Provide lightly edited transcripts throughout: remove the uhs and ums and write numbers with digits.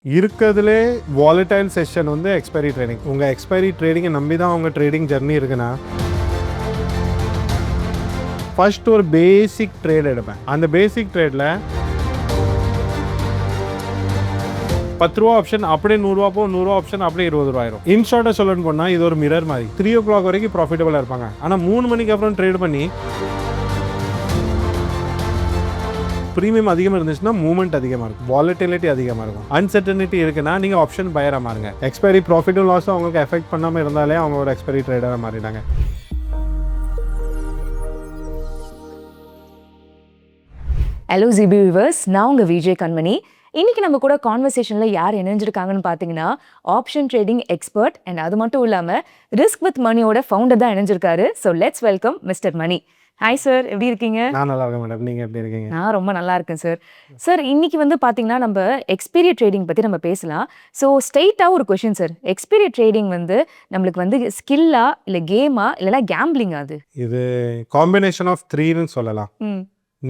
இருக்கிறதுலே volatile session வந்து expiry trading. உங்கள் எக்ஸ்பைரி ட்ரேடிங்கை நம்பி தான் உங்கள் ட்ரேடிங் ஜர்னி இருக்குன்னா ஃபர்ஸ்ட் ஒரு பேசிக் ட்ரேட் எடுப்பேன். அந்த பேசிக் ட்ரேடில் 10 ரூபா ஆப்ஷன் அப்படியே 100 ரூபா போகும், 100 ரூபா ஆப்ஷன் அப்படியே 20 ரூபா ஆயிரும். இன்ஷார்ட்டாக சொல்லணும்னு போனால் இது ஒரு மிரர் மாதிரி. 3 o'clock வரைக்கும் ப்ராஃபிட்டபுளாக இருப்பாங்க. ஆனால் 3 மணிக்கு அப்புறம் ட்ரேட் பண்ணி ப்ரீமியம் அதிகமாக இருந்துச்சுன்னா மூவ்மெண்ட் அதிகமாக இருக்கும், வாலட்டிலிட்டி அதிகமாக இருக்கும், அன்சர்டனிட்டி இருக்குன்னா நீங்கள் ஆப்ஷன் பயராக மாறுங்க. எக்ஸ்பைரி ப்ராஃபிட்டும் லாஸும் அவங்களுக்கு எஃபெக்ட் பண்ணாமல் இருந்தாலே அவங்க ஒரு எக்ஸ்பைரி ட்ரேடராக மாறிட்டாங்க. ஹலோ ஜிபி வியூவர்ஸ், நான் உங்கள் விஜய் கண்மணி. இன்னைக்கு நம்ம கூட கான்வர்சேஷனில் யார் இணைஞ்சிருக்காங்கன்னு பார்த்தீங்கன்னா ஆப்ஷன் ட்ரேடிங் எக்ஸ்பர்ட் அண்ட் அது மட்டும் இல்லாமல் ரிஸ்க் வித் மணியோட ஃபவுண்டர் தான் இணைஞ்சிருக்காரு. So let's welcome mister Mani. Hi sir, எப்படி இருக்கீங்க? நான் நல்லா இருக்கேன் மேடம், நீங்கள் எப்படி இருக்கீங்க? நான் ரொம்ப நல்லா இருக்கேன் சார். சார், இன்னைக்கு வந்து பார்த்தீங்கன்னா நம்ம எக்ஸ்பீரியட் ட்ரேடிங் பற்றி நம்ம பேசலாம். ஸோ ஸ்ட்ரெயிட்டாக ஒரு கொஷின் சார், எக்ஸ்பீரியட் ட்ரேடிங் வந்து நம்மளுக்கு வந்து ஸ்கில்லா இல்லை கேமா இல்லைனா கேம்பிளிங்கா? அது இது காம்பினேஷன் ஆஃப் 3ன்னு சொல்லலாம்.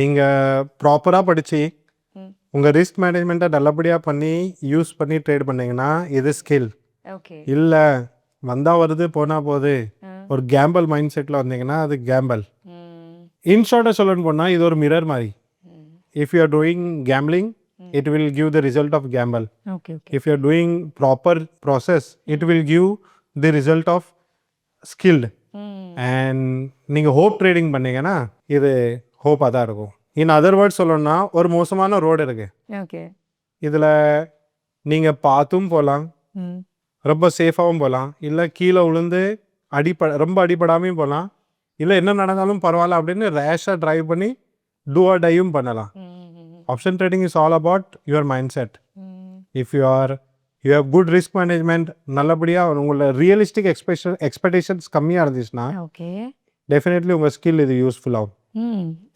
நீங்கள் ப்ராப்பராக படித்து உங்கள் ரிஸ்க் மேனேஜ்மெண்ட்டை நல்லபடியாக பண்ணி யூஸ் பண்ணி ட்ரேட் பண்ணிங்கன்னா இது ஸ்கில். ஓகே. இல்லை வந்தால் வருது போனால் போகுது ஒரு கேம்பிள் மைண்ட் செட்டில் வந்தீங்கன்னா அது கேம்பிள். இன்ஷார்ட்டாக சொல்லணும்னு போனால் இது ஒரு மிரர் மாதிரி. If you are doing gambling it will give the result of gamble. Okay. If you are doing proper process it will give the result of skilled. And நீங்கள் hope trading பண்ணீங்கன்னா இது ஹோப்பாக தான் இருக்கும். இன் அதர் வேர்ட்ஸ் சொல்லணும்னா ஒரு மோசமான road இருக்கு. Okay. இதில் நீங்கள் பார்த்தும் போகலாம், ரொம்ப சேஃபாகவும் போகலாம், இல்லை கீழே விழுந்து ரொம்ப அடிப்படாமையும் போகலாம், இல்லை என்ன நடந்தாலும் பரவாயில்ல அப்படின்னு ரேஷாக ட்ரைவ் பண்ணி டூ ஆர் டையும் பண்ணலாம். Option trading is all about your mind set. If you have good risk management, நல்லபடியாக உங்களோட ரியலிஸ்டிக் எக்ஸ்பெக்டேஷன்ஸ் கம்மியாக இருந்துச்சுன்னா டெஃபினெட்லி உங்கள் ஸ்கில் இது யூஸ்ஃபுல் ஆகும்.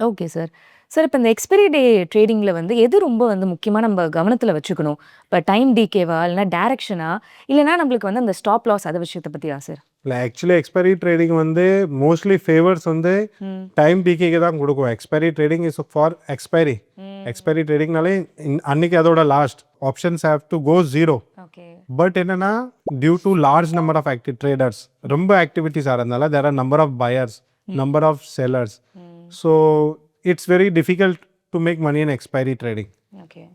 Okay sir. சார், இப்போ இந்த எக்ஸ்பைரி டே ட்ரேடிங்கில் வந்து எது ரொம்ப வந்து முக்கியமாக நம்ம கவனத்தில் வச்சுக்கணும்? இப்போ டைம் டிகேவா இல்லைனா டேரக்ஷனா இல்லைனா நம்மளுக்கு வந்து அந்த ஸ்டாப் லாஸ் அதை விஷயத்தை பற்றியா சார்? இல்லை, ஆக்சுவலி எக்ஸ்பைரி ட்ரேடிங் வந்து மோஸ்ட்லி ஃபேவர்ஸ் வந்து டைம் டிகேக்கு தான் கொடுக்கும். Expiry trading is for expiry. Expiry ட்ரேடிங்னாலே அன்னைக்கு அதோட last options have to go zero. But என்னன்னா due to large number of active traders, ரொம்ப ஆக்டிவிட்டிஸ் ஆகிறதுனால there are number of buyers, number of sellers. So it's very difficult to make money in expiry trading.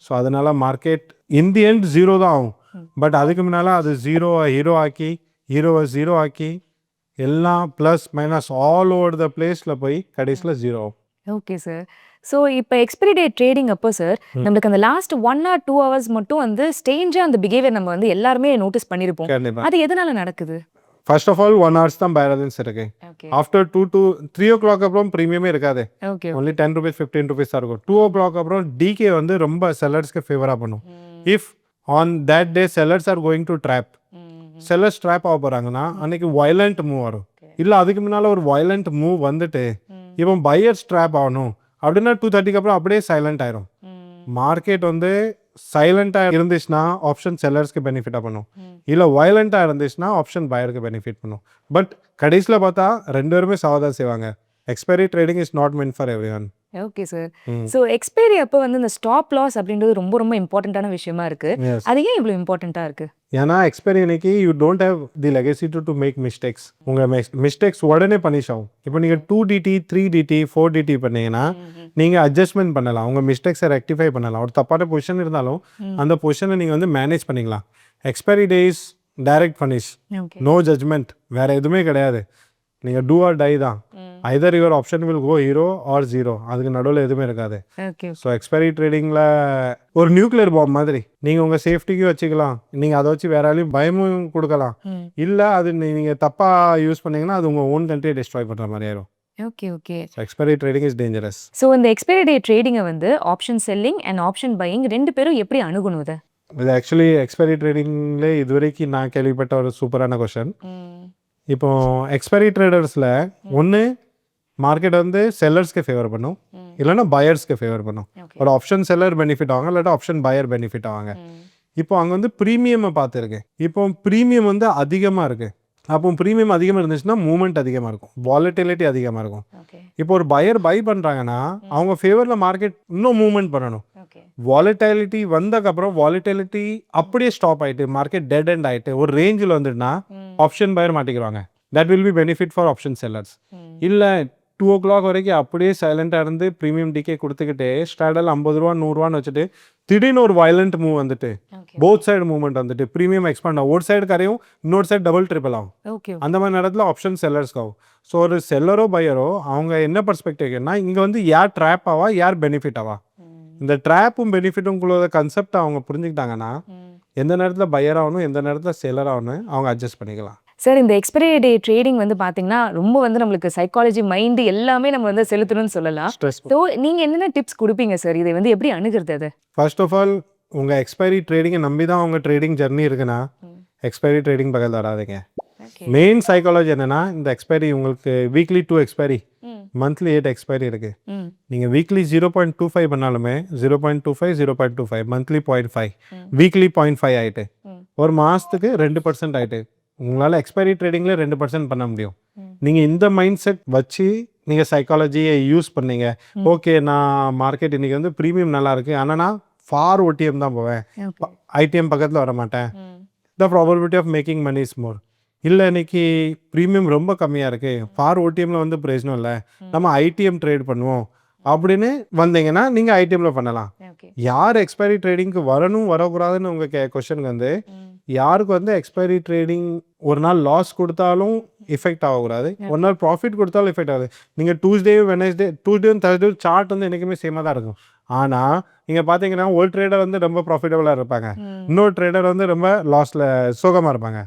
So அதனால market in the end zero தான் ஆகும். But அதுக்கு முன்னால் அது hero ஆக்கி ஹீரோவை ஜீரோ ஆக்கி எல்லாம் plus minus all over the பிளேஸில் போய் கடைசியில் ஜீரோ ஆகும். Okay sir. ஸோ இப்போ எக்ஸ்பைரி டே ட்ரேடிங் அப்போ சார் நம்மளுக்கு அந்த லாஸ்ட் 1 or 2 hours மட்டும் வந்து ஸ்டேஞ்சாக அந்த பிஹேவியர் நம்ம வந்து எல்லாருமே நோட்டீஸ் பண்ணியிருப்போம். அது எதனால நடக்குது? ஃபர்ஸ்ட் ஆஃப் ஆல் 1 hours தான் பேலன்ஸ் இருக்கு. ஆஃப்டர் 2 to 3 o'clock அப்புறம் ப்ரீமியமே இருக்காது. ஒன்லி 10 rupees 15 rupees தான் இருக்கும். 2 o'clock அப்புறம் டிகே வந்து ரொம்ப செல்லர்ஸ்க்கு ஃபேவராக பண்ணும். If on that day sellers are going to drop, sellers drop ஆக போகிறாங்கன்னா அன்னைக்கு வயலண்ட் மூவ் வரும். இல்லை அதுக்கு முன்னால் ஒரு வயலண்ட் மூவ் வந்துட்டு இப்போ பையர்ஸ் ட்ராப் ஆகணும் அப்படின்னா 2:30 அப்புறம் அப்படியே சைலண்ட் ஆயிரும். மார்க்கெட் வந்து சைலண்டாக இருந்துச்சுன்னா ஆப்ஷன் செல்லர்ஸ்க்கு பெனிஃபிட்டாக பண்ணும், இல்லை வயலண்டாக இருந்துச்சுன்னா ஆப்ஷன் பையருக்கு பெனிஃபிட் பண்ணும். பட் கடைசியில் பார்த்தா 2 பேருமே சாவதான் செய்வாங்க. Expiry trading is not meant for every one. Okay sir. So expiry அப்போ வந்து இந்த ஸ்டாப் லாஸ் அப்படின்றது ரொம்ப ரொம்ப இம்பார்ட்டண்ட்டான விஷயமா இருக்கு. அது ஏன் இவ்வளோ இம்பார்ட்டண்ட்டாக இருக்கு? ஏன்னா எக்ஸ்பைரி அன்னைக்கு you don't have the legacy to make mistakes. உங்கள் மிஸ்டேக்ஸ் உடனே பனிஷ் ஆகும். இப்போ நீங்கள் 2DT 3DT 4DT பண்ணீங்கன்னா நீங்கள் அட்ஜஸ்ட்மெண்ட் பண்ணலாம், உங்கள் மிஸ்டேக்ஸை ரெக்டிஃபை பண்ணலாம். ஒரு தப்பான பொசிஷன் இருந்தாலும் அந்த பொசிஷனை நீங்கள் வந்து மேனேஜ் பண்ணிக்கலாம். Expiry days direct finish, no judgement, வேறு எதுவுமே கிடையாது. நீங்கள் டூ ஆர் டை தான். Either your option will go hero or zero, அதுக்கு நடுவில் எதுவுமே இருக்காது. ஸோ எக்ஸ்பைரி ட்ரேடிங்கில் ஒரு நியூக்ளியர் பாம் மாதிரி நீங்கள் உங்கள் சேஃப்டிக்கும் வச்சுக்கலாம், நீங்கள் அதை வச்சு வேற யாரையும் பயமும் கொடுக்கலாம். இல்லை அது நீங்கள் தப்பாக யூஸ் பண்ணீங்கன்னா அது உங்கள் ஓன் கண்ட்ரியை டிஸ்ட்ராய் பண்ணுற மாதிரி ஆயிரும். Okay. Expiry trading is dangerous. So இந்த எக்ஸ்பைரி டே ட்ரேடிங்கை வந்து option selling and option buying 2 பேரும் எப்படி அணுகணும்? இது ஆக்சுவலி எக்ஸ்பைரி ட்ரேடிங்லே இது வரைக்கும் நான் கேள்விப்பட்ட ஒரு சூப்பரான கொஸ்டின். இப்போ எக்ஸ்பைரி ட்ரேடர்ஸில் ஒன்று மார்க்கெட் வந்து செல்லர்ஸ்க்கு ஃபேவர் பண்ணும், இல்லைன்னா பையர்ஸ்க்கு ஃபேவர் பண்ணும். ஒரு ஆப்ஷன் செல்லர் பெனிஃபிட் ஆவாங்க, இல்லாட்டா ஆப்ஷன் பையர் பெனிஃபிட் ஆவாங்க. இப்போ அங்கே வந்து ப்ரீமியமை பார்த்துருக்கேன். இப்போ ப்ரீமியம் வந்து அதிகமாக இருக்குது. அப்போ ப்ரீமியம் அதிகமாக இருந்துச்சுன்னா மூவ்மெண்ட் அதிகமாக இருக்கும், வாலட்டிலிட்டி அதிகமாக இருக்கும். இப்போ ஒரு பையர் பை பண்ணுறாங்கன்னா அவங்க ஃபேவரில் மார்க்கெட் இன்னும் மூவ்மெண்ட் பண்ணணும். வாலட்டிலிட்டி வந்ததுக்கப்புறம் வாலட்டிலிட்டி அப்படியே ஸ்டாப் ஆகிட்டு மார்க்கெட் டெட் எண்ட் ஆகிட்டு ஒரு ரேஞ்சில் வந்துட்டுனா ஆப்ஷன் பையர் மாட்டிக்கிறாங்க. That will be benefit for option sellers. இல்லை 2 o'clock வரைக்கும் அப்படியே சைலண்டாக இருந்து ப்ரீமியம் டிகே கொடுத்துக்கிட்டே ஸ்டாடல் 50 ரூபா 100 ரூபான்னு வச்சுட்டு திடீர்னு ஒரு வயலண்ட் மூவ் வந்துட்டு போத் சைடு மூவ்மெண்ட் வந்துட்டு ப்ரீமியம் எக்ஸ்பாண்ட் ஆகும். ஒரு சைடு கரையும் இன்னொரு சைடு டபுள் ட்ரிபிள் ஆகும். அந்த மாதிரி நேரத்தில் ஆப்ஷன் செல்லர்ஸ்க்கு ஆகும். ஸோ ஒரு செல்லரோ பையரோ அவங்க என்ன பர்ஸ்பெக்டிவ்னா இங்கே வந்து யார் ட்ராப் ஆவா யார் பெனிஃபிட் ஆவா, இந்த ட்ராப்பும் பெனிஃபிட்டும்குள்ள கன்செப்ட் அவங்க புரிஞ்சுக்கிட்டாங்கன்னா எந்த நேரத்தில் பையர் ஆகணும் எந்த நேரத்தில் செல்லர் ஆகணும் அவங்க அட்ஜஸ்ட் பண்ணிக்கலாம். சார் இந்த எக்ஸ்பைரி டே ட்ரேடிங் வந்து பார்த்தீங்கன்னா ரொம்ப வந்து நம்மளுக்கு சைக்காலஜி மைண்டு எல்லாமே நம்ம வந்து செலுத்தணும்னு சொல்லலாம். ஸோ நீங்கள் என்னென்ன டிப்ஸ் கொடுப்பீங்க சார், இதை வந்து எப்படி அணுகிறது? அது ஃபர்ஸ்ட் ஆஃப் ஆல் உங்கள் எக்ஸ்பைரி ட்ரேடிங்கை நம்பி தான் உங்கள் ட்ரேடிங் ஜர்னி இருக்குன்னா எக்ஸ்பைரி ட்ரேடிங் பக்கத்தில் வராதிங்க. மெயின் சைக்காலஜி என்னன்னா இந்த எக்ஸ்பைரி உங்களுக்கு வீக்லி 2 எக்ஸ்பைரி மந்த்லி 8 எக்ஸ்பைரி இருக்கு. நீங்கள் வீக்லி 0.25 பண்ணாலுமே 0.25 0.25 மந்த்லி 0.5 வீக்லி 0.5 ஆகிட்டு ஒரு மாதத்துக்கு 2% ஆகிட்டு உங்களால் எக்ஸ்பைரி ட்ரேடிங்கில் 2% பண்ண முடியும். நீங்கள் இந்த மைண்ட் செட் வச்சு நீங்கள் சைக்காலஜியை யூஸ் பண்ணீங்க. ஓகே நான் மார்க்கெட் இன்றைக்கி வந்து ப்ரீமியம் நல்லா இருக்குது ஆனால் நான் ஃபார் ஓடிஎம் தான் போவேன், ஐடிஎம் பக்கத்தில் வர மாட்டேன். The probability of making money is more. இல்லை இன்னைக்கு ப்ரீமியம் ரொம்ப கம்மியாக இருக்குது, ஃபார் ஓடிஎம்மில் வந்து பிரயோஜனம் இல்லை, நம்ம ஐடிஎம் ட்ரேட் பண்ணுவோம் அப்படின்னு வந்தீங்கன்னா நீங்கள் ஐடிஎம்மில் பண்ணலாம். யார் எக்ஸ்பைரி ட்ரேடிங்க்கு வரணும் வரக்கூடாதுன்னு உங்கள் கொஸ்டனுக்கு வந்து யாருக்கு வந்து எக்ஸ்பைரி ட்ரேடிங் ஒரு நாள் லாஸ் கொடுத்தாலும் எஃபெக்ட் ஆகக்கூடாது, ஒரு நாள் ப்ராஃபிட் கொடுத்தாலும் எஃபெக்ட் ஆகுது. நீங்கள் டூஸ்டே தர்ஸ்டே சார்ட் வந்து என்றைக்குமே சேமாக தான் இருக்கும். ஆனால் நீங்கள் பார்த்தீங்கன்னா ஒரு ட்ரேடர் வந்து ரொம்ப ப்ராஃபிட்டபுளாக இருப்பாங்க, இன்னொரு ட்ரேடர் வந்து ரொம்ப லாஸில் சோகமாக இருப்பாங்க.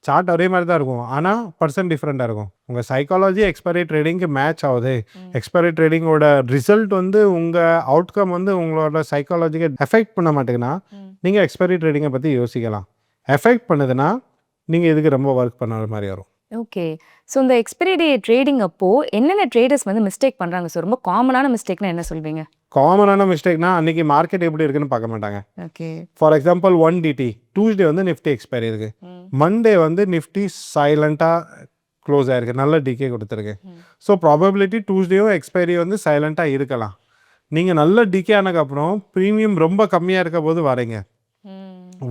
சார்ட் ஒரே மாதிரி தான் இருக்கும் ஆனால் பர்சன்ட் டிஃப்ரெண்ட்டாக இருக்கும். உங்கள் சைக்காலஜி எக்ஸ்பைரி ட்ரேடிங்க்கு மேட்ச் ஆகுது, எக்ஸ்பைரி ட்ரேடிங்கோட ரிசல்ட் வந்து உங்கள் அவுட்கம் வந்து உங்களோட சைக்காலஜிக்கு எஃபெக்ட் பண்ண மாட்டேங்குன்னா நீங்கள் எக்ஸ்பைரி ட்ரேடிங்கை பற்றி யோசிக்கலாம். எஃபெக்ட் பண்ணுதுன்னா நீங்கள் இதுக்கு ரொம்ப ஒர்க் பண்ணுற மாதிரி வரும். ஓகே. ஸோ இந்த எக்ஸ்பைரி டே ட்ரேடிங் அப்போது என்னென்ன ட்ரேடர்ஸ் வந்து மிஸ்டேக் பண்ணுறாங்க சார்? ரொம்ப காமனான மிஸ்டேக்னா என்ன சொல்வீங்க? காமனான மிஸ்டேக்னா அன்றைக்கி மார்க்கெட் எப்படி இருக்குன்னு பார்க்க மாட்டாங்க. Okay. For example 1 DT Tuesday வந்து நிஃப்டி எக்ஸ்பைரி இருக்குது, மண்டே வந்து நிஃப்டி சைலண்ட்டாக க்ளோஸ் ஆகிருக்கு, நல்ல டிகே கொடுத்துருக்கு. ஸோ ப்ராபபிலிட்டி டியூஸ்டேயும் எக்ஸ்பைரி வந்து சைலண்ட்டாக இருக்கலாம். நீங்கள் நல்ல டிகே ஆனதுக்கப்புறம் ப்ரீமியம் ரொம்ப கம்மியாக இருக்க போது வரீங்க,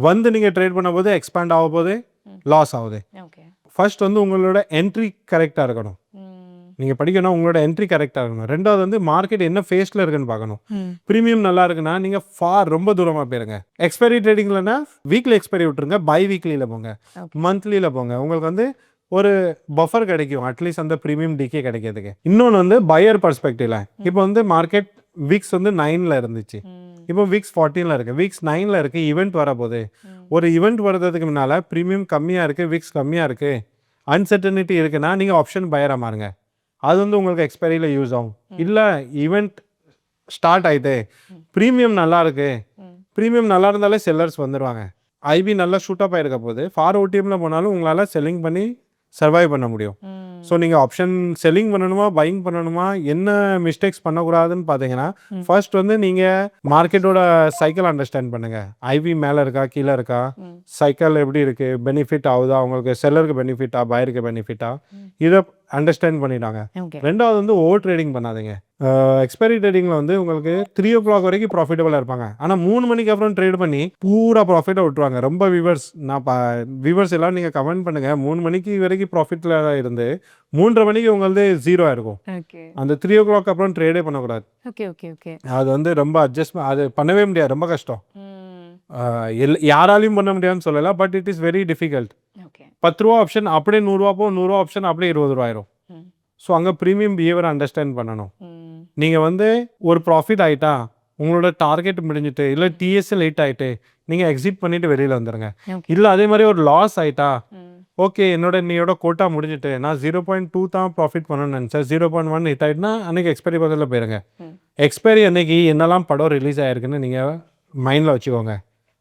வந்து நீங்கள் ட்ரேட் பண்ண போது எக்ஸ்பேண்ட் ஆக போது லாஸ் ஆகுது. ஃபர்ஸ்ட் வந்து உங்களோட என்ட்ரி கரெக்டாக இருக்கணும். நீங்கள் படிக்கணும் உங்களோட என்ட்ரி கரெக்டாக இருக்கணும். ரெண்டாவது வந்து மார்க்கெட் என்ன ஃபேஸில் இருக்குன்னு பார்க்கணும். ப்ரீமியம் நல்லா இருக்குன்னா நீங்கள் ஃபார் ரொம்ப தூரமாக போயிருங்க. எக்ஸ்பைரி ட்ரேடிங்லன்னா வீக்லி எக்ஸ்பைரி விட்டுருங்க, பை வீக்லியில் போங்க, மந்த்லியில் போங்க. உங்களுக்கு வந்து ஒரு பஃபர் கிடைக்கும் அட்லீஸ்ட் அந்த ப்ரீமியம் டிகே கிடைக்கிறதுக்கு. இன்னொன்று வந்து பையர் பர்ஸ்பெக்டிவ்ல இப்போ வந்து மார்க்கெட் வீக்ஸ் வந்து 9ல் இருந்துச்சு, இப்போ வீக்ஸ் 14ல் இருக்குது, வீக்ஸ் 9ல் இருக்குது, ஈவெண்ட் வரப்போகுது. ஒரு ஈவெண்ட் வர்றதுக்கு முன்னால் ப்ரீமியம் கம்மியாக இருக்குது, வீக்ஸ் கம்மியாக இருக்குது, அன்சர்டனிட்டி இருக்குன்னா நீங்கள் ஆப்ஷன் பையராக மாறுங்க. அது வந்து உங்களுக்கு எக்ஸ்பைரியில் யூஸ் ஆகும். இல்லை ஈவெண்ட் ஸ்டார்ட் ஆகிட்டு ப்ரீமியம் நல்லா இருக்குது, ப்ரீமியம் நல்லா இருந்தாலே செல்லர்ஸ் வந்துடுவாங்க, ஐபி நல்லா ஷூட்டப் ஆகிருக்க போது ஃபார் ஓடிஎம்மில் போனாலும் உங்களால் செல்லிங் பண்ணி சர்வைவ் பண்ண முடியும். ஸோ நீங்கள் ஆப்ஷன் செல்லிங் பண்ணணுமா பையிங் பண்ணணுமா என்ன மிஸ்டேக்ஸ் பண்ணக்கூடாதுன்னு பார்த்தீங்கன்னா ஃபர்ஸ்ட் வந்து நீங்கள் மார்க்கெட்டோட சைக்கிள் அண்டர்ஸ்டாண்ட் பண்ணுங்கள். ஐவி மேலே இருக்கா கீழே இருக்கா, சைக்கிள் எப்படி இருக்குது, பெனிஃபிட் ஆகுதா, உங்களுக்கு செல்லருக்கு பெனிஃபிட்டா பையருக்கு பெனிஃபிட்டா, இதை அண்டர்ஸ்டாண்ட் பண்ணிட்டாங்க. ரெண்டாவது வந்து ஓவர் ட்ரேடிங் பண்ணாதீங்க. எக்ஸ்பைரி ட்ரேடிங்கில் வந்து உங்களுக்கு 3 o'clock வரைக்கும் ப்ராஃபிட்டபுளாக இருப்பாங்க, ஆனால் 3 மணிக்கு அப்புறம் ட்ரேட் பண்ணி பூரா ப்ராஃபிட்டை விட்டுருவாங்க. ரொம்ப வியூவர்ஸ் எல்லாம் நீங்கள் கமெண்ட் பண்ணுங்கள், 3 மணிக்கு வரைக்கும் ப்ராஃபிட்டில் இருந்து 3:30 மணிக்கு உங்களுக்கு ஜீரோ ஆயிருக்கும். அந்த 3 o'clock அப்புறம் ட்ரேடே பண்ணக்கூடாது. அது வந்து ரொம்ப அட்ஜஸ்ட்மெண்ட், அது பண்ணவே முடியாது, ரொம்ப கஷ்டம். யாராலையும் பண்ண முடியாதுன்னு சொல்லலாம், but it is very difficult. 10 ரூபா ஆப்ஷன் அப்படியே 100 ரூபா போகும், 100 ரூபா ஆப்ஷன் அப்படியே 20 ரூபா ஆயிரும். ஸோ அங்கே ப்ரீமியம் பிஹேவியர் அண்டர்ஸ்டாண்ட் பண்ணணும். நீங்கள் வந்து ஒரு ப்ராஃபிட் ஆகிட்டா உங்களோட டார்கெட் முடிஞ்சிட்டு இல்லை டிஎஸ்எல் 8 ஆகிட்டு நீங்கள் எக்ஸிட் பண்ணிட்டு வெளியில் வந்துடுங்க. இல்லை அதே மாதிரி ஒரு லாஸ் ஆகிட்டா ஓகே என்னோட கோட்டா முடிஞ்சிட்டு நான் 0.2 தான் ப்ராஃபிட் பண்ணணும்னு நினச்சேன், 0.1 ஹிட் ஆகிட்டுனா அன்றைக்கி எக்ஸ்பைரி பக்கத்தில் போயிருங்க. எக்ஸ்பைரி அன்னைக்கு என்னெல்லாம் படம் ரிலீஸ் ஆகிருக்குன்னு நீங்கள் மைண்டில் வச்சுக்கோங்க.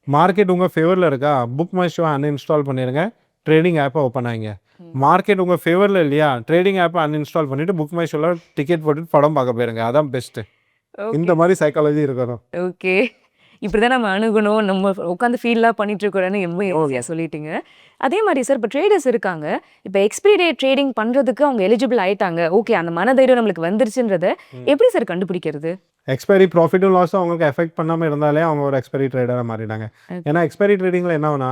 மார்க்கெட் உங்கள் ஃபேவரில் இருக்கா, புக் மை ஷோ அன்இன்ஸ்டால் பண்ணிடுங்க, ட்ரேடிங் ஆப்பை ஓப்பன் ஆகிங்க. மார்க்கெட் உங்கள் ஃபேவரில் இல்லையா, ட்ரேடிங் ஆப்பை அன்இன்ஸ்டால் பண்ணிவிட்டு புக் மை ஷோவில் டிக்கெட் போட்டுட்டு படம் பார்க்க போயிருங்க, அதான் பெஸ்ட்டு. இந்த மாதிரி சைக்காலஜி இருக்கணும். ஓகே. இப்படிதான் நம்ம அணுகணும், நம்ம உட்காந்து ஃபீல்லாம் பண்ணிட்டு இருக்கிறோன்னு ரொம்ப ஈஸியாக சொல்லிட்டீங்க. அதே மாதிரி சார் இப்போ ட்ரேடர்ஸ் இருக்காங்க, இப்போ எக்ஸ்பிரி டேட் ட்ரேடிங் பண்ணுறதுக்கு அவங்க எலிஜிபிள் ஆயிட்டாங்க, ஓகே அந்த மனதைரியம் நம்மளுக்கு வந்துருச்சுன்றத எப்படி சார் கண்டுபிடிக்கிறது? எக்ஸ்பைரி ப்ராஃபிட்டும் லாஸும் அவங்களுக்கு எஃபெக்ட் பண்ணாமல் இருந்தாலே அவங்க ஒரு எக்ஸ்பைரி ட்ரேடராக மாறிட்டாங்க. ஏன்னா எக்ஸ்பைரி ட்ரேடிங்கில் என்ன ஆகுனா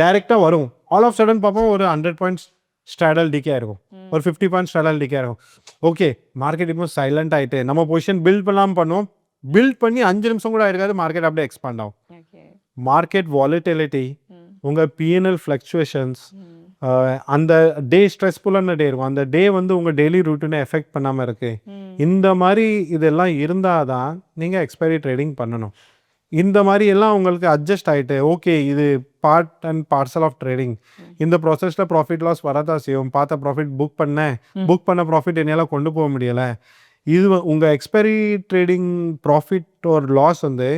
டைரெக்டாக வரும், ஆல் ஆஃப் சடன் பார்ப்போம் ஒரு 100 பாயிண்ட்ஸ் ஸ்ட்ராடல் டிகே இருக்கும், ஒரு 50 பாயிண்ட்ஸ் ஸ்ட்ராடல் டிகே இருக்கும். ஓகே மார்க்கெட் இப்போ சைலண்ட் ஆகிட்டு நம்ம பொசிஷன் பில்ட் பண்ணாமல் பண்ணுவோம், பில்ட் பண்ணி 5 நிமிஷம் கூட ஆயிருக்காது, மார்க்கெட் அப்படியே எக்ஸ்பாண்ட் ஆகும். மார்க்கெட் வாலிட்டிலிட்டி, உங்கள் பிஎன்எல் ஃப்ளக்சுவேஷன்ஸ், அந்த டே ஸ்ட்ரெஸ்ஃபுல்லான டே இருக்கும், அந்த டே வந்து உங்கள் டெய்லி ரூட்டீனை எஃபெக்ட் பண்ணாமல் இருக்கு, இந்த மாதிரி இதெல்லாம் இருந்தால் தான் நீங்கள் எக்ஸ்பைரி ட்ரேடிங் பண்ணணும். இந்த மாதிரி எல்லாம் உங்களுக்கு அட்ஜஸ்ட் ஆகிட்டு ஓகே இது part and parcel of trading, இந்த ப்ராசஸில் ப்ராஃபிட் லாஸ் வரதான் செய்யும், பார்த்த ப்ராஃபிட் புக் பண்ண ப்ராஃபிட் என்னால் கொண்டு போக முடியலை, இது உங்கள் எக்ஸ்பைரி ட்ரேடிங் ப்ராஃபிட் ஒரு லாஸ் வந்து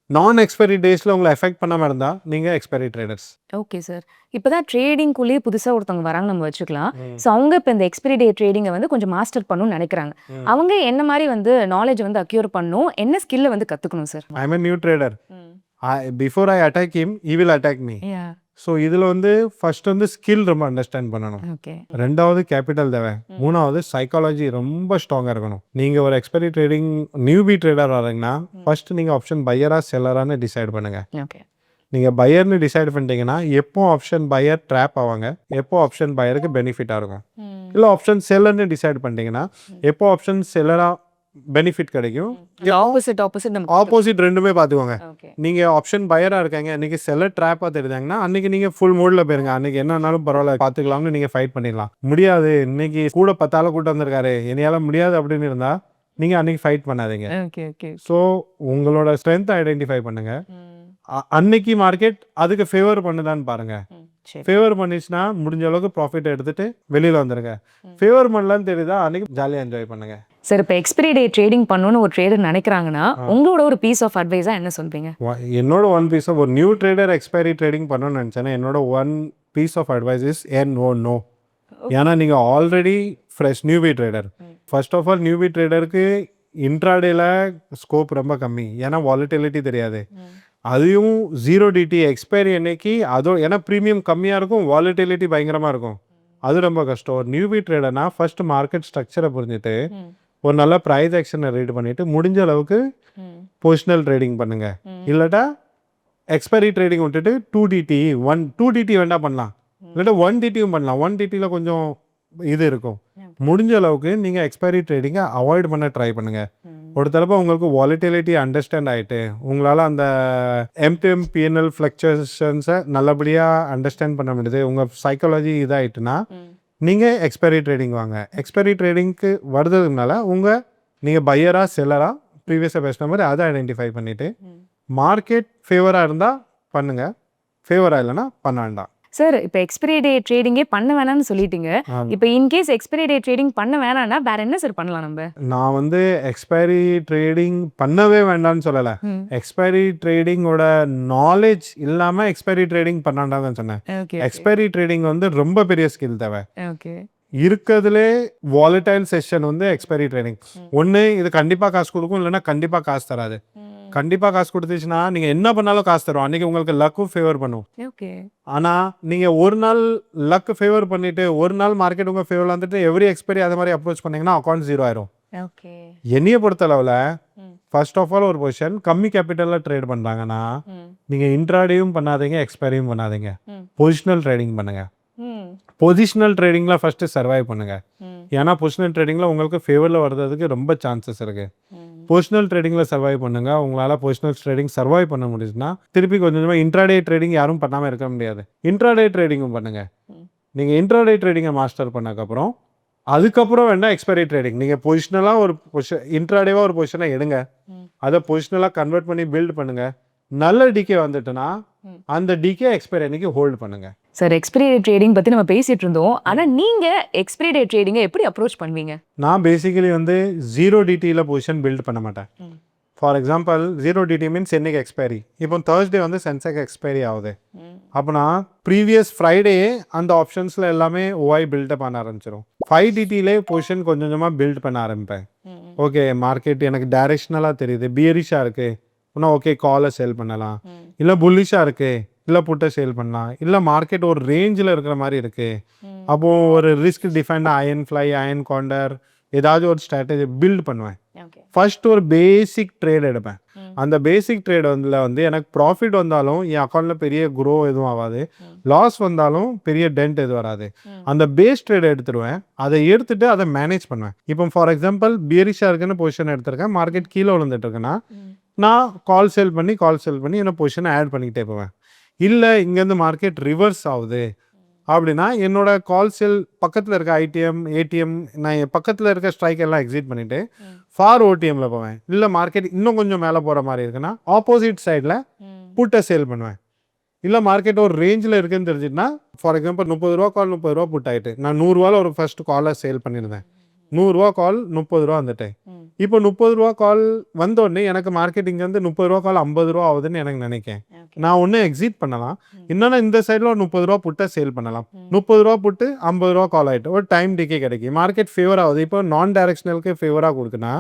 நான் எக்ஸ்பைரி டேஸில் உங்களை எஃபெக்ட் பண்ணாமல் இருந்தால் நீங்கள் எக்ஸ்பைரி ட்ரேடர்ஸ். ஓகே சார், இப்போ தான் ட்ரேடிங்குள்ளேயே புதுசாக ஒருத்தவங்க வராங்க நம்ம வச்சுக்கலாம். ஸோ அவங்க இப்போ இந்த எக்ஸ்பைரி டே ட்ரேடிங்கை வந்து கொஞ்சம் மாஸ்டர் பண்ணணும்னு நினைக்கிறாங்க, அவங்க என்ன மாதிரி வந்து நாலேஜ் வந்து அக்யூர் பண்ணணும், என்ன ஸ்கில்லை வந்து கற்றுக்கணும் sir? I am a new trader, before I attack him he will attack me. So இதில் வந்து ஃபர்ஸ்ட் வந்து ஸ்கில் ரொம்ப அண்டர்ஸ்டாண்ட் பண்ணணும், ரெண்டாவது கேபிட்டல் தேவை, மூணாவது சைக்காலஜி ரொம்ப ஸ்ட்ராங்காக இருக்கணும். நீங்கள் ஒரு எக்ஸ்பைரி ட்ரேடிங் நியூபி ட்ரேடர் வரீங்கன்னா ஃபர்ஸ்ட் நீங்கள் ஆப்ஷன் பையரா செல்லரான்னு டிசைட் பண்ணுங்க. நீங்கள் பையர்னு டிசைட் பண்ணிட்டீங்கன்னா எப்போ ஆப்ஷன் பையர் ட்ராப் ஆவாங்க, எப்போ ஆப்ஷன் பையருக்கு பெனிஃபிட்டாக இருக்கும். இல்லை ஆப்ஷன் செல்லர்னு டிசைட் பண்ணிட்டீங்கன்னா எப்போ ஆப்ஷன் செல்லராக பெனிஃபிட் கிடைக்கும். ஆப்போசிட் ரெண்டுமே பார்த்துக்கோங்க. நீங்கள் ஆப்ஷன் பையராக இருக்காங்க, அன்றைக்கி செல்லர் ட்ராப்பாக தெரிஞ்சாங்கன்னா அன்றைக்கி நீங்கள் ஃபுல் மோடில் போயிருங்க, அன்றைக்கி என்னன்னாலும் பரவாயில்ல பார்த்துக்கலாம்னு நீங்கள் ஃபைட் பண்ணிடலாம். முடியாது இன்னைக்கு கூட 10 ஆள் கூட்டம் வந்திருக்காரு என்னையால் முடியாது அப்படின்னு இருந்தால் நீங்கள் அன்றைக்கி ஃபைட் பண்ணாதீங்க. ஸோ உங்களோட ஸ்ட்ரென்த் ஐடென்டிஃபை பண்ணுங்கள், அன்னைக்கு மார்க்கெட் அதுக்கு ஃபேவர் பண்ணுதான்னு பாருங்க. ஃபேவர் பண்ணிச்சுன்னா முடிஞ்ச அளவுக்கு ப்ராஃபிட் எடுத்துட்டு வெளியில வந்துருங்க. ஃபேவர் பண்ணலான்னு தெரியுதா அன்னைக்கு ஜாலியாக என்ஜாய் பண்ணுங்க. சார் இப்போ எக்ஸ்பைரி டே ட்ரேடிங் பண்ணணும்னு ஒரு ட்ரேடர் நினைக்கிறாங்கன்னா உங்களோட ஒரு பீஸ் ஆஃப் அட்வைஸா என்ன சொல்றீங்க? என்னோட ஒன் பீஸ் ஆஃப் ஒரு நியூ ட்ரேடர் எக்ஸ்பைரி ட்ரேடிங் பண்ணணும்னு நினைச்சேன்னா என்னோட one piece of advice is no. ஏன்னா நீங்க already fresh newbie trader. First of all newbie ட்ரேடருக்கு இன்ட்ராடேல ஸ்கோப் ரொம்ப கம்மி, ஏன்னா வாலிட்டிலிட்டி தெரியாது. அதையும் ஜீரோ-டே எக்ஸ்பைரி அன்னைக்கு ஏன்னா ப்ரீமியம் கம்மியாக இருக்கும், வாலிட்டிலிட்டி பயங்கரமாக இருக்கும், அது ரொம்ப கஷ்டம். ஒரு நியூபி ட்ரேடர்னா ஃபர்ஸ்ட் மார்க்கெட் ஸ்ட்ரக்சரை புரிஞ்சுட்டு ஒரு நல்ல ப்ரைஸ் ஆக்ஷனை ரீட் பண்ணிட்டு முடிஞ்ச அளவுக்கு பொசிஷனல் ட்ரேடிங் பண்ணுங்க. இல்லாட்டா எக்ஸ்பைரி ட்ரேடிங் விட்டுட்டு 2DT வேண்டாம் பண்ணலாம், இல்லாட்டா 1DTயும் பண்ணலாம். 1DTயில் கொஞ்சம் இது இருக்கும். முடிஞ்ச அளவுக்கு நீங்கள் எக்ஸ்பைரி ட்ரேடிங்கை அவாய்ட் பண்ண ட்ரை பண்ணுங்கள். ஒரு தடவை உங்களுக்கு வாலிட்டிலிட்டி அண்டர்ஸ்டாண்ட் ஆகிட்டு உங்களால் அந்த எம்டிஎம் பிஎன்எல் ஃப்ளக்சுவேஷன்ஸை நல்லபடியாக அண்டர்ஸ்டாண்ட் பண்ண முடியுது, உங்கள் சைக்காலஜி இதாகிட்டுனா நீங்கள் எக்ஸ்பைரி ட்ரேடிங் வாங்க. எக்ஸ்பைரி ட்ரேடிங்க்கு வருதுனால நீங்கள் பையராக செல்லராக ப்ரீவியஸாக பேசின மாதிரி அதை ஐடென்டிஃபை பண்ணிவிட்டு மார்க்கெட் ஃபேவராக இருந்தால் பண்ணுங்கள், ஃபேவராக இல்லைன்னா பண்ண வேண்டாம். சார் இப்போ எக்ஸ்பைரி டே ட்ரேடிங்கே பண்ண வேணாம்னு சொல்லிட்டீங்க, இப்போ இன்கேஸ் எக்ஸ்பைரி டே ட்ரேடிங் பண்ண வேணாம்னா வேற என்ன சார் பண்ணலாம்? நான் வந்து எக்ஸ்பைரி ட்ரேடிங் பண்ணவே வேண்டாம்னு சொல்லலை, எக்ஸ்பைரி ட்ரேடிங்கோட நாலேஜ் இல்லாமல் எக்ஸ்பைரி ட்ரேடிங் பண்ணாண்டான்னு சொன்னேன். எக்ஸ்பைரி ட்ரேடிங் வந்து ரொம்ப பெரிய ஸ்கில் தேவை. இருக்கிறதுலே வாலடைல் செஷன் வந்து எக்ஸ்பைரி ட்ரேடிங். ஒன்று இது கண்டிப்பாக காசு கொடுக்கும், இல்லைன்னா கண்டிப்பாக காசு தராது. கண்டிப்பாக காசு கொடுத்துச்சுன்னா நீங்கள் என்ன பண்ணாலும் காசு தரும், அன்றைக்கி உங்களுக்கு லக்கும் ஃபேவர் பண்ணும். ஆனால் நீங்கள் ஒரு நாள் லக் ஃபேவர் பண்ணிவிட்டு ஒரு நாள் மார்க்கெட் உங்கள் ஃபேவரில் வந்துட்டு எவ்ரி எக்ஸ்பைரி அது மாதிரி அப்ரோச் பண்ணிங்கன்னா அக்கௌண்ட் 0 ஆயிரும். என்னையை பொறுத்தளவில் ஃபர்ஸ்ட் ஆஃப் ஆல் ஒரு பொசிஷன் கம்மி கேபிட்டலில் ட்ரேட் பண்ணுறாங்கன்னா நீங்கள் இன்ட்ராடேயும் பண்ணாதீங்க, எக்ஸ்பைரியும் பண்ணாதீங்க, பொசிஷனல் ட்ரேடிங் பண்ணுங்கள். பொசிஷனல் ட்ரேடிங்கில் ஃபஸ்ட்டு சர்வைவ் பண்ணுங்கள், ஏன்னா பொசிஷனல் ட்ரேடிங்கில் உங்களுக்கு ஃபேவரில் வர்றதுக்கு ரொம்ப சான்சஸ் இருக்குது. பொசிஷனல் ட்ரேடிங்கில் சர்வைவ் பண்ணுங்கள். உங்களால் பொசிஷனல் ட்ரேடிங் சர்வைவ் பண்ண முடியுதுன்னா திருப்பி கொஞ்சமாக இன்ட்ராடே ட்ரேடிங் யாரும் பண்ணாமல் இருக்க முடியாது, இன்ட்ராடே ட்ரேடிங்கும் பண்ணுங்கள். நீங்கள் இன்ட்ராடே ட்ரேடிங்கை மாஸ்டர் பண்ணக்கப்புறம் அதுக்கப்புறம் வேணால் எக்ஸ்பைரி ட்ரேடிங் நீங்கள் பொசிஷனலாக ஒரு இன்ட்ராடேவாக ஒரு பொசிஷனை எடுங்க, அதை பொசிஷனலாக கன்வெர்ட் பண்ணி பில்ட் பண்ணுங்கள். நல்ல டிகே வந்துட்டுன்னா அந்த டிகே எக்ஸ்பைரி அன்னைக்கு ஹோல்ட் பண்ணுங்க. சார் எக்ஸ்பைரி டே ட்ரேடிங் பற்றி நம்ம பேசிட்டு இருந்தோம், ஆனால் நீங்கள் எக்ஸ்பைரி டே ட்ரேடிங்கை எப்படி அப்ரோச் பண்ணுவீங்க? நான் பேசிக்கலி வந்து 0DTயில் பொசிஷன் பில்ட் பண்ண மாட்டேன். ஃபார் எக்ஸாம்பிள் 0DT மீன்ஸ் என்னைக்கு எக்ஸ்பைரி, இப்போ Thursday வந்து சென்செக்ஸ் எக்ஸ்பைரி ஆகுது, அப்போனா ப்ரீவியஸ் ஃப்ரைடே அந்த ஆப்ஷன்ஸில் எல்லாமே ஓஐ பில்டப் பண்ண ஆரம்பிச்சிடும். 5DTலே பொசிஷன் கொஞ்சம் கொஞ்சமாக பில்ட் பண்ண ஆரம்பிப்பேன். ஓகே மார்க்கெட் எனக்கு டைரெக்ஷனலாக தெரியுது, பியரிஷாக இருக்குது, இன்னும் ஓகே காலை சேல் பண்ணலாம், இல்லை புல்லிஷாக இருக்குது இல்லை புட்டை சேல் பண்ணலாம், இல்லை மார்க்கெட் ஒரு ரேஞ்சில் இருக்கிற மாதிரி இருக்குது, அப்போது ஒரு ரிஸ்க் டிஃபைண்டாக அயன் ஃப்ளை அயன் காண்டர் ஏதாவது ஒரு ஸ்ட்ராட்டஜி பில்ட் பண்ணுவேன். ஃபர்ஸ்ட் ஒரு பேசிக் ட்ரேட் எடுப்பேன். அந்த பேசிக் ட்ரேட் வந்து எனக்கு ப்ராஃபிட் வந்தாலும் என் அக்கௌண்ட்டில் பெரிய க்ரோ எதுவும் ஆகாது, லாஸ் வந்தாலும் பெரிய டென்ட் எதுவும் வராது. அந்த பேஸ் ட்ரேட் எடுத்துடுவேன், அதை எடுத்துட்டு அதை மேனேஜ் பண்ணுவேன். இப்போ ஃபார் எக்ஸாம்பிள் பியரிஷாக இருக்குன்னு பொசிஷன் எடுத்திருக்கேன், மார்க்கெட் கீழே விழுந்துட்டு இருக்குன்னா நான் கால் சேல் பண்ணி என்ன பொசிஷனை ஆட் பண்ணிக்கிட்டே போவேன். இல்லை இங்கேருந்து மார்க்கெட் ரிவர்ஸ் ஆகுது அப்படின்னா என்னோட கால் சேல் பக்கத்தில் இருக்க ஐடிஎம் ஏடிஎம் நான் பக்கத்தில் இருக்க ஸ்ட்ரைக் எல்லாம் எக்ஸிட் பண்ணிவிட்டு ஃபார் ஓடிஎம்ல போவேன். இல்லை மார்க்கெட் இன்னும் கொஞ்சம் மேலே போகிற மாதிரி இருக்குன்னா ஆப்போசிட் சைடில் புட்டை சேல் பண்ணுவேன். இல்லை மார்க்கெட் ஒரு ரேஞ்சில் இருக்குன்னு தெரிஞ்சுட்டுனா ஃபார் எக்ஸாம்பிள் 30 ரூபா கால் 30 ரூபா புட் ஆகிட்டு நான் 100 ரூபாவில் ஒரு ஃபர்ஸ்ட் காலை சேல் பண்ணியிருந்தேன். 100 ரூபா கால் 30 ரூபா வந்துட்டேன். இப்போ 30 ரூபா கால் வந்தோடனே எனக்கு மார்க்கெட் இங்கேருந்து 30 ரூபா கால் 50 ரூபா ஆகுதுன்னு எனக்கு நினைக்கேன். நான் ஒன்று எக்ஸிட் பண்ணலாம், இன்னொன்று இந்த சைடில் ஒரு 30 ரூபா புட்டை சேல் பண்ணலாம். 30 ரூபா புட்டு 50 ரூபா கால் ஆகிட்டு ஒரு டைம் டிக்கே கிடைக்கும், மார்க்கெட் ஃபேவர் ஆகுது. இப்போ நான் டைரக்ஷனலுக்கு ஃபேவராக கொடுக்குன்னா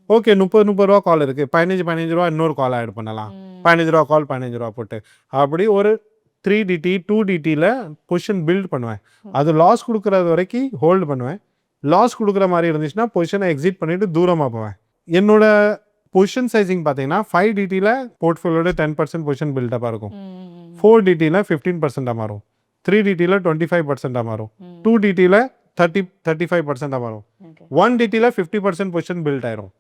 ஓகே 30 ரூபா கால் இருக்குது, 15 ரூபா இன்னொரு கால் ஆட் பண்ணலாம், 15 ரூபா கால் 15 ரூபா புட்டு, அப்படி ஒரு 3DT 2DTயில் பொசிஷன் பில்ட் பண்ணுவேன். அது லாஸ் கொடுக்குறது வரைக்கும் ஹோல்டு பண்ணுவேன். லாஸ் கொடுக்குற மாதிரி இருந்துச்சுன்னா பொசிஷனை எக்ஸிட் பண்ணிவிட்டு தூரமாக போவேன். என்னோட பொசிஷன் சைசிங் பார்த்தீங்கன்னா 5DTயில் போர்ட்ஃபோலியோட 10% பொசிஷன் பில்டப்பாக இருக்கும், 4DTயில் 15% மாறும், 3DTயில் 25% மாறும், 2DTயில் 35% மாறும், 1DTயில் 50% பொசிஷன் பில்ட் ஆயிரும்.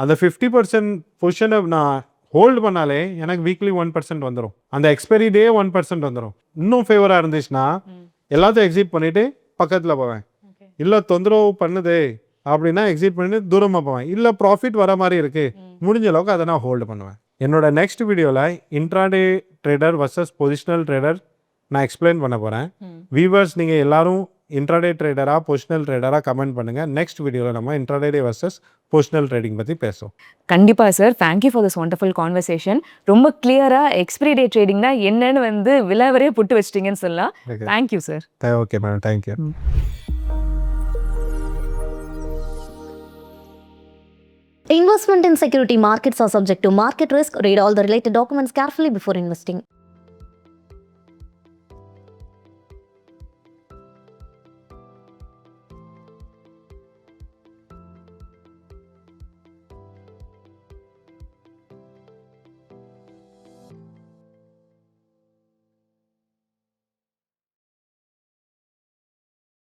அந்த 50% பொசிஷனை நான் ஹோல்டு பண்ணாலே எனக்கு வீக்லி 1% வந்துடும், அந்த எக்ஸ்பைரி டே 1% வந்துடும். இன்னும் ஃபேவராக இருந்துச்சுன்னா எல்லாத்தையும் எக்ஸிட் பண்ணிவிட்டு பக்கத்தில் போவேன். இல்லை தொந்தரவு பண்ணுது அப்படின்னா எக்ஸிட் பண்ணிட்டு தூரமாக போவேன். இல்லை ப்ராஃபிட் வர மாதிரி இருக்குது முடிஞ்ச அளவுக்கு அதை நான் ஹோல்டு பண்ணுவேன். என்னோட நெக்ஸ்ட் வீடியோவில் intraday trader versus positional trader நான் எக்ஸ்பிளைன் பண்ண போகிறேன். வியூவர்ஸ் நீங்கள் எல்லாரும் இன்ட்ராடே ட்ரேடராக பொசிஷனல் ட்ரேடராக கமெண்ட் பண்ணுங்கள். நெக்ஸ்ட் வீடியோவில் நம்ம இன்ட்ராடே வர்சஸ் பொசிஷனல் ட்ரேடிங் பற்றி பேசுவோம். கண்டிப்பாக sir, thank you for this wonderful conversation. ரொம்ப கிளியராக எக்ஸ்பிரி டே ட்ரேடிங்னா என்னன்னு விலாவரையே புட்டு வச்சிட்டிங்கன்னு சொல்லலாம். Thank you sir. Okay madam, thank you. Investment in security markets are subject to market risk. Read all the related documents carefully before investing.